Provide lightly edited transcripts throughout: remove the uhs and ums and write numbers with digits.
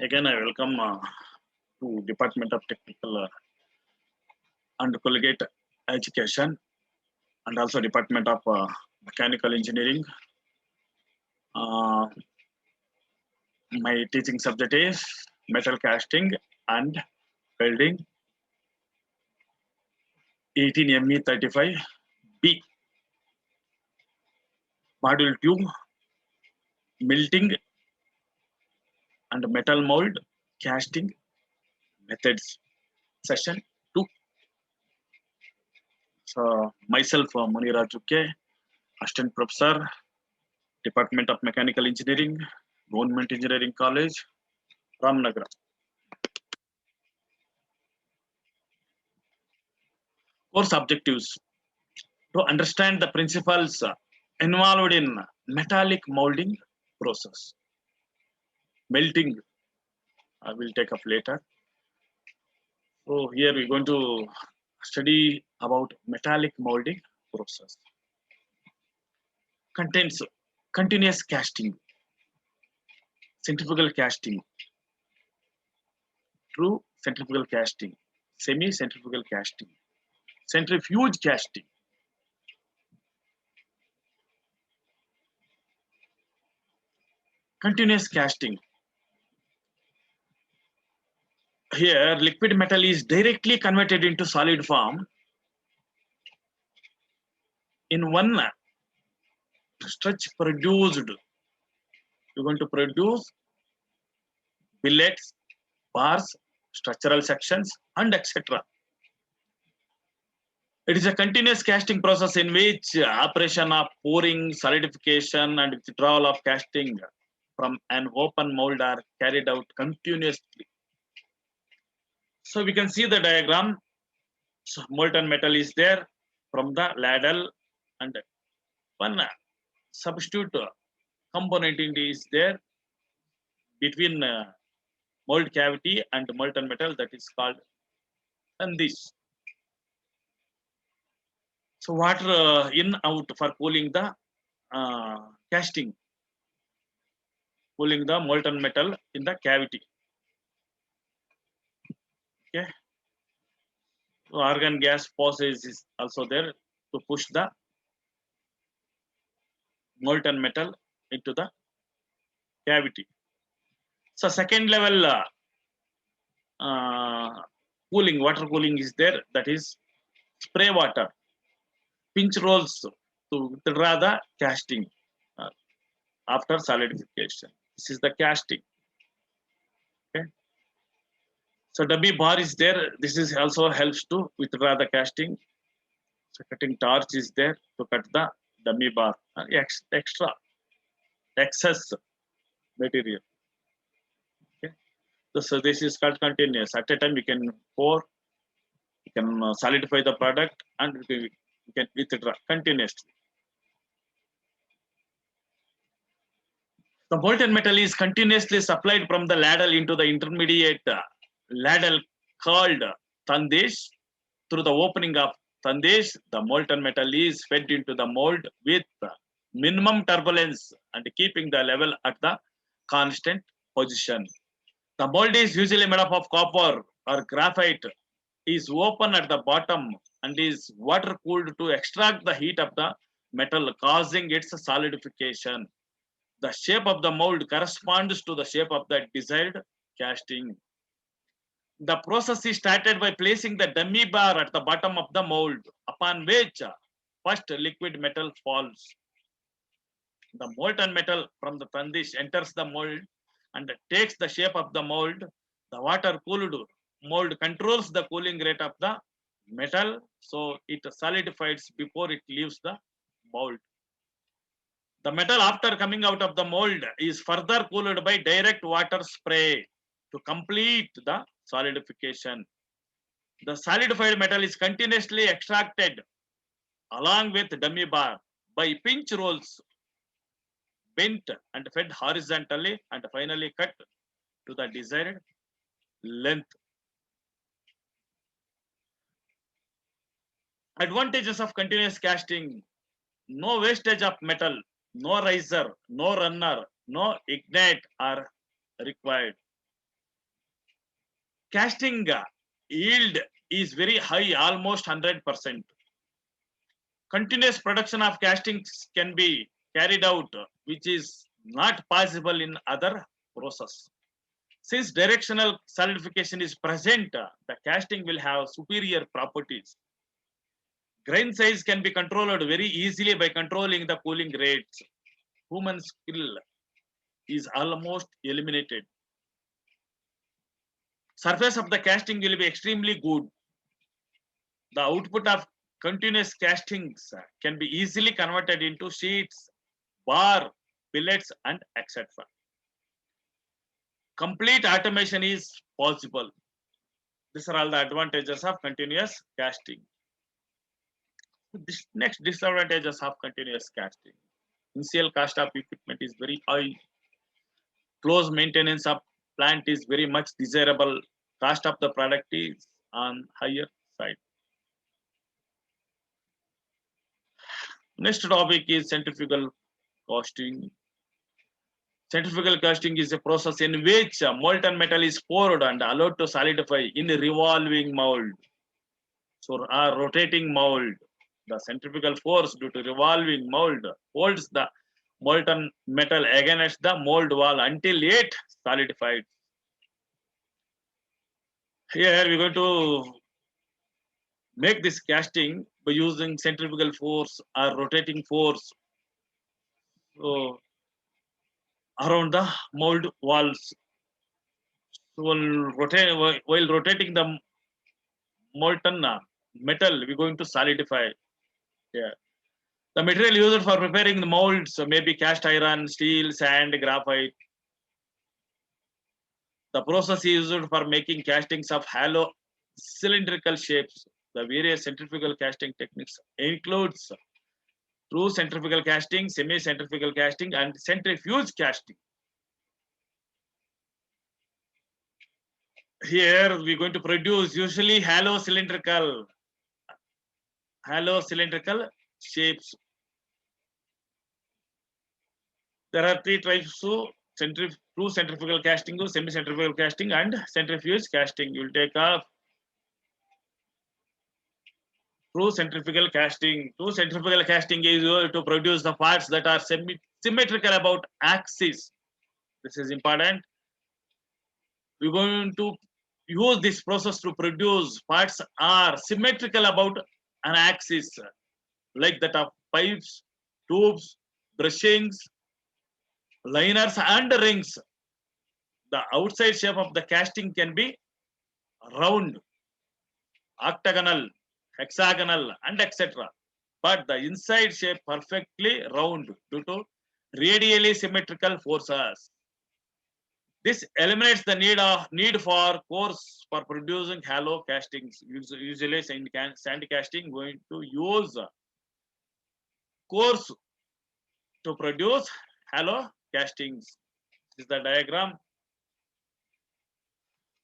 Again, I welcome to Department of Technical and Collegiate Education and also Department of Mechanical Engineering. Uh, my teaching subject is metal casting and welding 18 ME 35 B. Module 2 melting and metal mold casting methods. Session 2. So, myself, Munira Chukke, Assistant Professor, Department of Mechanical Engineering, Government Engineering College, Ramnagar. Course objectives to understand the principles involved in metallic molding process. Melting, I will take up later. So here we're going to study about metallic molding process. Contains continuous casting, centrifugal casting, true centrifugal casting, semi-centrifugal casting, centrifuge casting. Continuous casting. Here, liquid metal is directly converted into solid form in one stretch produced. You're going to produce billets, bars, structural sections, and etc. It is a continuous casting process in which operation of pouring, solidification, and withdrawal of casting from an open mold are carried out continuously. So we can see the diagram. So molten metal is there from the ladle, and one substitute component is there between mold cavity and molten metal, that is called this. So water in out for cooling the casting, cooling the molten metal in the cavity. Okay. So argon gas process is also there to push the molten metal into the cavity. So second level cooling, water cooling is there, that is spray water, pinch rolls to withdraw the casting uh, after solidification. This is the casting. Okay. So dummy bar is there. This is also helps to withdraw the casting. So cutting torch is there to cut the dummy bar. Extra excess material. Okay. So this is called continuous. At a time you can pour, you can solidify the product, and you can withdraw continuously. The molten metal is continuously supplied from the ladle into the intermediate ladle called tandesh. Through the opening of tandesh, the molten metal is fed into the mold with minimum turbulence and keeping the level at the constant position. The mold is usually made up of copper or graphite, is open at the bottom, and is water cooled to extract the heat of the metal, causing its solidification. The shape of the mold corresponds to the shape of the desired casting. The process is started by placing the dummy bar at the bottom of the mold, upon which first liquid metal falls. The molten metal from the tandish enters the mold and takes the shape of the mold. The water cooled mold controls the cooling rate of the metal, so it solidifies before it leaves the mold. The metal, after coming out of the mold, is further cooled by direct water spray to complete the solidification. The solidified metal is continuously extracted along with dummy bar by pinch rolls, bent and fed horizontally, and finally cut to the desired length. Advantages of continuous casting: no wastage of metal, no riser, no runner, no ignite are required. casting yield is very high, almost 100%. Continuous production of castings can be carried out, which is not possible in other process. Since directional solidification is present, the casting will have superior properties. Grain size can be controlled very easily by controlling the cooling rates. Human skill is almost eliminated. Surface of the casting will be extremely good. The output of continuous castings can be easily converted into sheets, bar, billets, and etc. Complete automation is possible. These are all the advantages of continuous casting. This next disadvantages of continuous casting. Initial cost of equipment is very high. Close maintenance of plant is very much desirable. Cost of the product is on higher side. Next topic is centrifugal casting. Centrifugal casting is a process in which molten metal is poured and allowed to solidify in a revolving mold. So, a rotating mold. The centrifugal force due to revolving mold holds the molten metal against the mold wall until it solidifies. Here we're going to make this casting by using centrifugal force or rotating force. So, around the mold walls. So while rotating the molten metal, we're going to solidify here. The material used for preparing the molds may be cast iron, steel, sand, graphite. The process is used for making castings of hollow cylindrical shapes. The various centrifugal casting techniques includes true centrifugal casting, semi-centrifugal casting, and centrifuge casting. Here we're going to produce usually hollow cylindrical shapes. There are three types of true centrifugal casting, semi-centrifugal casting, and centrifuge casting. You'll take off true centrifugal casting. True centrifugal casting is used to produce the parts that are symmetrical about axis. This is important. We're going to use this process to produce parts are symmetrical about an axis, like that of pipes, tubes, brushings, liners, and rings. The outside shape of the casting can be round, octagonal, hexagonal, and etc. But the inside shape perfectly round due to radially symmetrical forces. This eliminates the need for cores for producing hollow castings. Usually, sand casting going to use cores to produce hollow castings. This is the diagram.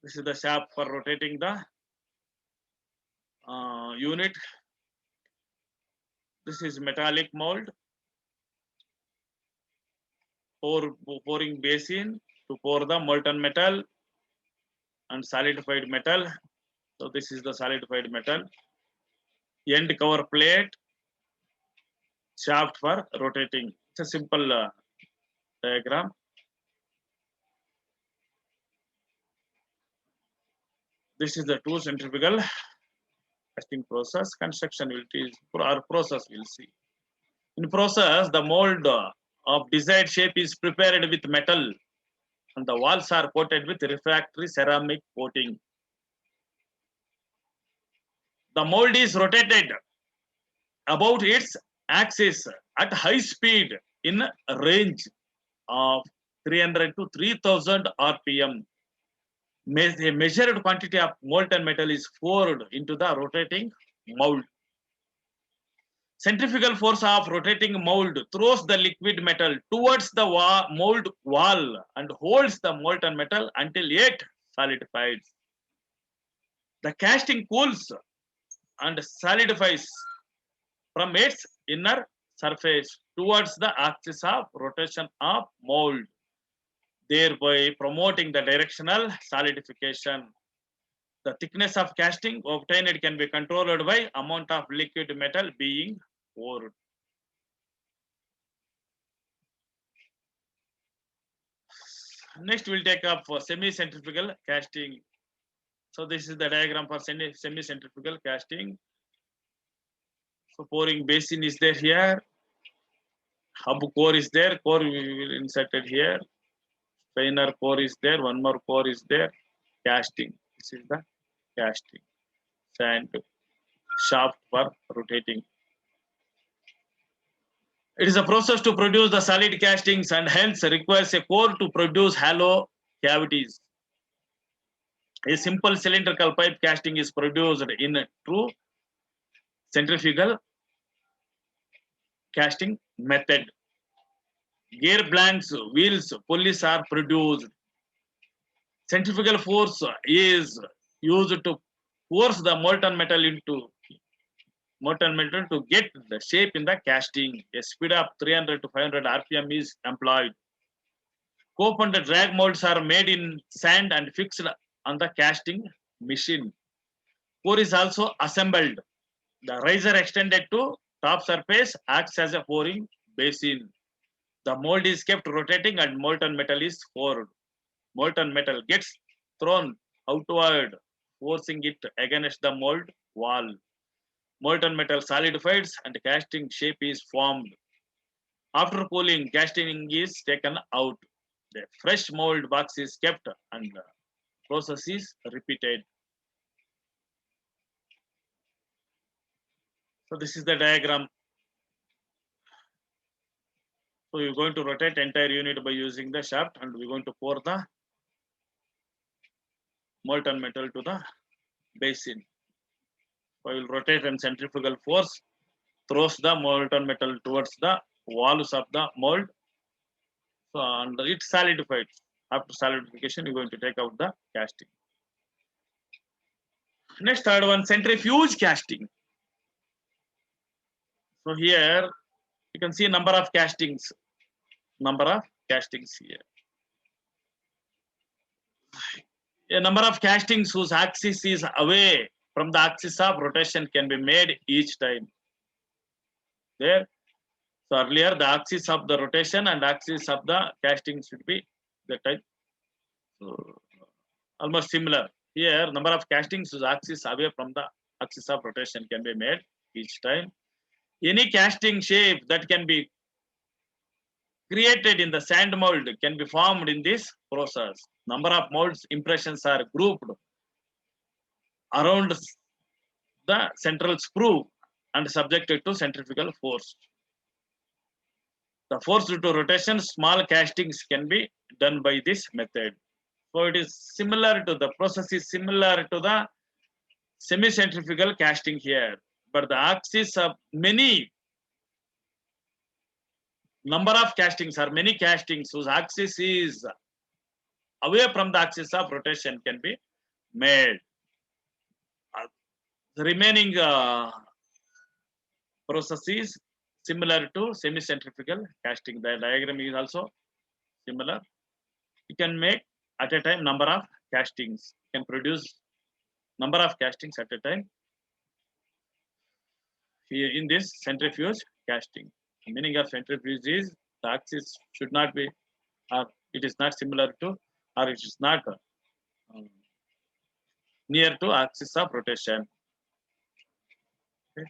This is the shaft for rotating the unit. This is metallic mold. Pouring basin to pour the molten metal and solidified metal. So this is the solidified metal. End cover plate. Shaft for rotating. It's a simple diagram. This is the two centrifugal casting process. Construction will teach our process. We'll see. In process, the mold of desired shape is prepared with metal, and the walls are coated with refractory ceramic coating. The mold is rotated about its axis at high speed in a range of 300 to 3000 RPM. A measured quantity of molten metal is poured into the rotating mold. Centrifugal force of rotating mold throws the liquid metal towards the mold wall and holds the molten metal until it solidifies. The casting cools and solidifies from its inner surface towards the axis of rotation of mold, thereby promoting the directional solidification. The thickness of casting obtained can be controlled by amount of liquid metal being poured. Next, we'll take up for semi-centrifugal casting. So this is the diagram for semi-centrifugal casting. So pouring basin is there here. Hub core is there. Core we will insert it here. Strainer core is there. One more core is there. Casting. This is the casting. Sand shaft for rotating. It is a process to produce the solid castings and hence requires a core to produce hollow cavities. A simple cylindrical pipe casting is produced in a true centrifugal casting method. Gear blanks, wheels, pulleys are produced. Centrifugal force is used to force the molten metal to get the shape in the casting. A speed of 300 to 500 RPM is employed. Cope and drag molds are made in sand and fixed on the casting machine. Core is also assembled. The riser extended to top surface acts as a pouring basin. The mold is kept rotating and molten metal is poured. Molten metal gets thrown outward, forcing it against the mold wall. Molten metal solidifies and casting shape is formed. After cooling, casting is taken out. The fresh mold box is kept and the process is repeated. So this is the diagram. So you're going to rotate entire unit by using the shaft and we're going to pour the molten metal to the basin. So we'll rotate and centrifugal force throws the molten metal towards the walls of the mold. So and it solidifies. After solidification, you're going to take out the casting. Next, third one, centrifuge casting. So here you can see number of castings. Number of castings here. A number of castings whose axis is away from the axis of rotation can be made each time. There. So earlier the axis of the rotation and axis of the casting should be the type. So almost similar. Here number of castings whose axis away from the axis of rotation can be made each time. Any casting shape that can be created in the sand mold can be formed in this process. Number of molds impressions are grouped around the central screw and subjected to centrifugal force. The force due to rotation, small castings can be done by this method. So it is similar to the process is similar to the semi-centrifugal casting here, but the axis of many number of castings or many castings whose axis is away from the axis of rotation can be made. The remaining process is similar to semi-centrifugal casting. The diagram is also similar. You can make at a time number of castings. You can produce number of castings at a time. Here in this centrifuge casting. The meaning of centrifuge is the axis should not be, or it is not similar to, or it is not near to axis of rotation. Okay.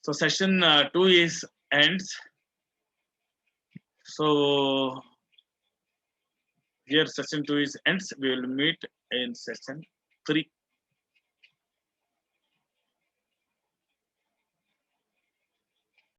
So session 2 is ends. So here session 2 is ends. We will meet in session 3.